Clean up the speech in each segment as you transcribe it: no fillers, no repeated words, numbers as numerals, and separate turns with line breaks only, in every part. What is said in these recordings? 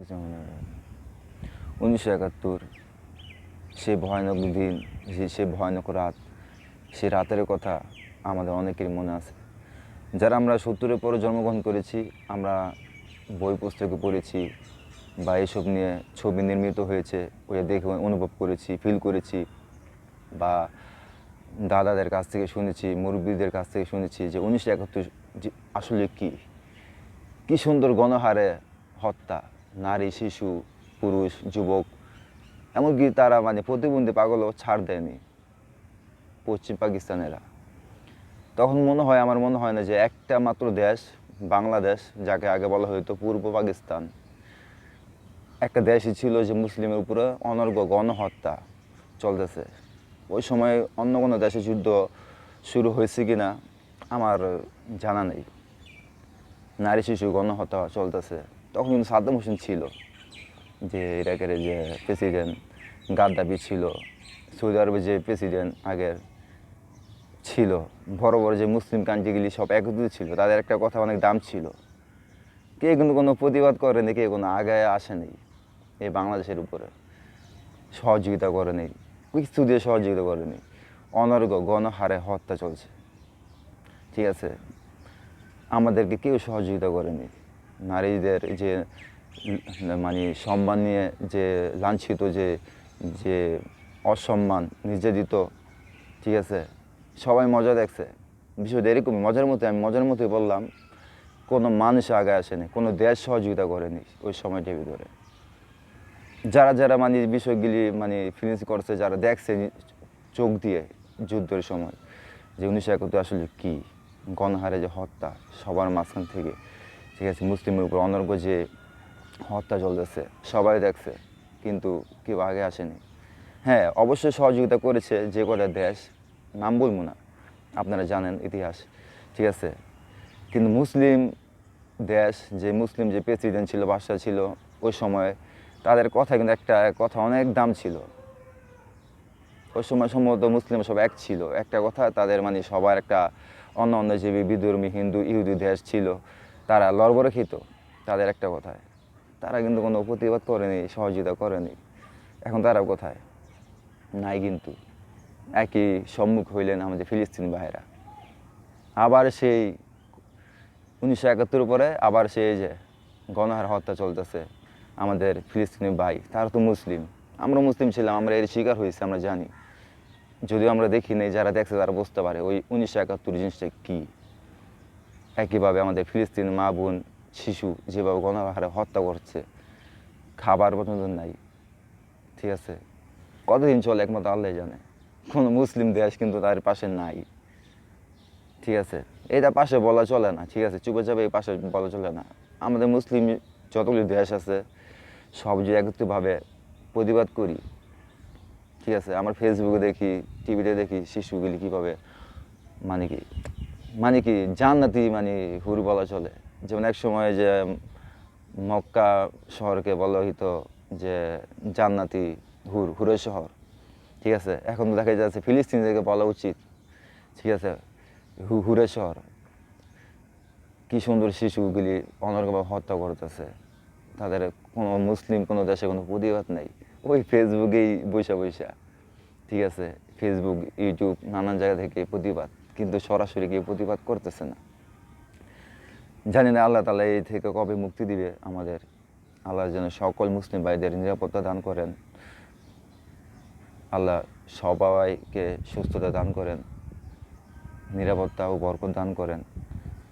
যেমন 1971 সে ভয়ানক দিন, সে ভয়ানক রাত, সে রাতের কথা আমাদের অনেকেরই মনে আছে। যারা আমরা 70-এর পরে জন্মগ্রহণ করেছি, আমরা বই পুস্তকে পড়েছি বা এসব নিয়ে ছবি নির্মিত হয়েছে, ওটা দেখে অনুভব করেছি, ফিল করেছি, বা দাদাদের কাছ থেকে শুনেছি, মুরব্বীদের কাছ থেকে শুনেছি যে 1971 আসলে কী সুন্দর গণহারে হত্যা, নারী, শিশু, পুরুষ, যুবক, এমনকি তারা প্রতিবন্ধী পাগলও ছাড় দেয়নি পশ্চিম পাকিস্তানেরা। তখন আমার মনে হয় না যে একটা মাত্র দেশ, বাংলাদেশ, যাকে আগে বলা হতো পূর্ব পাকিস্তান, একটা দেশই ছিল যে মুসলিমের উপরে অনর্গ গণহত্যা চলতেছে। ওই সময় অন্য কোনো দেশে যুদ্ধ শুরু হয়েছে কি না আমার জানা নেই। নারী শিশু গণহত্যা চলতেছে। তখন কিন্তু সাদ্দাম হোসেন ছিল, যে ইরাকের যে প্রেসিডেন্ট গাদ্দাফি ছিল, সৌদি আরবের যে প্রেসিডেন্ট আগের ছিল, বড় বড় যে মুসলিম কান্ট্রিগুলি সব একত্রিত ছিল, তাদের একটা কথা অনেক দাম ছিল। কে কিন্তু কোনো প্রতিবাদ করেনি, কে কোনো আগায় আসেনি এই বাংলাদেশের উপরে, সহযোগিতা করেনি, কিছু দিয়ে সহযোগিতা করেনি। অনর্গ গণহারে হত্যা চলছে, ঠিক আছে? আমাদেরকে কেউ সহযোগিতা করেনি। নারীদের যে সম্মান নিয়ে যে লাঞ্ছিত, যে যে অসম্মান, নির্যাতিত, ঠিক আছে, সবাই মজা দেখছে। বিষয়টা এরকমই আমি মজার মতোই বললাম, কোনো মানুষ আগে আসেনি, কোনো দেশ সহযোগিতা করেনি ওই সময়টার ভিতরে। যারা যারা বিষয়গুলি ফিলিংস করছে, যারা দেখছে চোখ দিয়ে যুদ্ধের সময় যে 1971 আসলে কী গণহারে যে হত্যা সবার মাঝখান থেকে, ঠিক আছে, মুসলিমের উপর অনর্গ যে হত্যা চলতেছে, সবাই দেখছে, কিন্তু কেউ আগে আসেনি। হ্যাঁ, অবশ্যই সহযোগিতা করেছে যে কটা দেশ, নাম বলবো না, আপনারা জানেন ইতিহাস, ঠিক আছে, কিন্তু মুসলিম দেশ, যে মুসলিম যে প্রেসিডেন্ট ছিল, বাদশা ছিল ওই সময়, তাদের কথা কিন্তু একটা কথা অনেক দাম ছিল। ওই সময় সম্ভবত মুসলিম সব এক ছিল, একটা কথা তাদের, সবার একটা অন্য অন্য যে বিধর্মী হিন্দু ইহুদি দেশ ছিল, তারা লড়বড়ে খেত তাদের একটা কথায়। তারা কিন্তু কোনো প্রতিবাদ করেনি, সহযোগিতা করেনি। এখন তারা কোথায়? নাই কিন্তু। একই সম্মুখ হইলেন আমাদের ফিলিস্তিনি ভাইয়েরা। আবার সেই 1971 পরে আবার সেই যে গণহার হত্যা চলতেছে আমাদের ফিলিস্তিনি ভাই, তারা তো মুসলিম, আমরা মুসলিম ছিলাম, আমরা এর শিকার হয়েছি, আমরা জানি। যদিও আমরা দেখি নেই, যারা দেখছে তারা বুঝতে পারে ওই 1971 জিনিসটা কী। একইভাবে আমাদের ফিলিস্তিন মা বোন শিশু যেভাবে গণহারে হত্যা করছে, খাবার পর্যন্ত নাই, ঠিক আছে, কতদিন চলে একমাত্র আল্লাহ জানে। কোনো মুসলিম দেশ কিন্তু তার পাশে নাই, ঠিক আছে, এটা পাশে বলা চলে না, ঠিক আছে, চুপে চাপে এই পাশে বলা চলে না। আমাদের মুসলিম যতগুলি দেশ আছে সব যে একত্রিতভাবে প্রতিবাদ করি, ঠিক আছে, আমার ফেসবুকে দেখি, টিভিতে দেখি শিশুগুলি কীভাবে কি জান্নাতি হুর বলা চলে। যেমন এক সময় যে মক্কা শহরকে বলা হইতো যে জান্নাতি হুরের শহর, ঠিক আছে, এখন তো দেখা যাচ্ছে ফিলিস্তিন থেকে বলা উচিত, ঠিক আছে, হুরের শহর। কি সুন্দর শিশুগুলি অনর্গভাবে হত্যা করতেছে, তাদের কোনো মুসলিম কোনো দেশে কোনো প্রতিবাদ নেই, ওই ফেসবুকেই বৈশা, ঠিক আছে, ফেসবুক, ইউটিউব, নানান জায়গা থেকে প্রতিবাদ, কিন্তু সরাসরি কেউ প্রতিবাদ করতেছে না। জানি না আল্লাহ তাআলা এই থেকে কবে মুক্তি দিবে আমাদের। আল্লাহ যেন সকল মুসলিম ভাইদের নিরাপত্তা দান করেন, আল্লাহ সবাইকে সুস্থতা দান করেন, নিরাপত্তা ও বরকত দান করেন।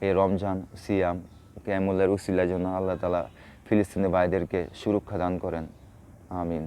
এই রমজান, সিয়াম, কিয়ামুলের উসিলার জন্য আল্লাহ তাআলা ফিলিস্তিনি ভাইদেরকে সুরক্ষা দান করেন। আমিন।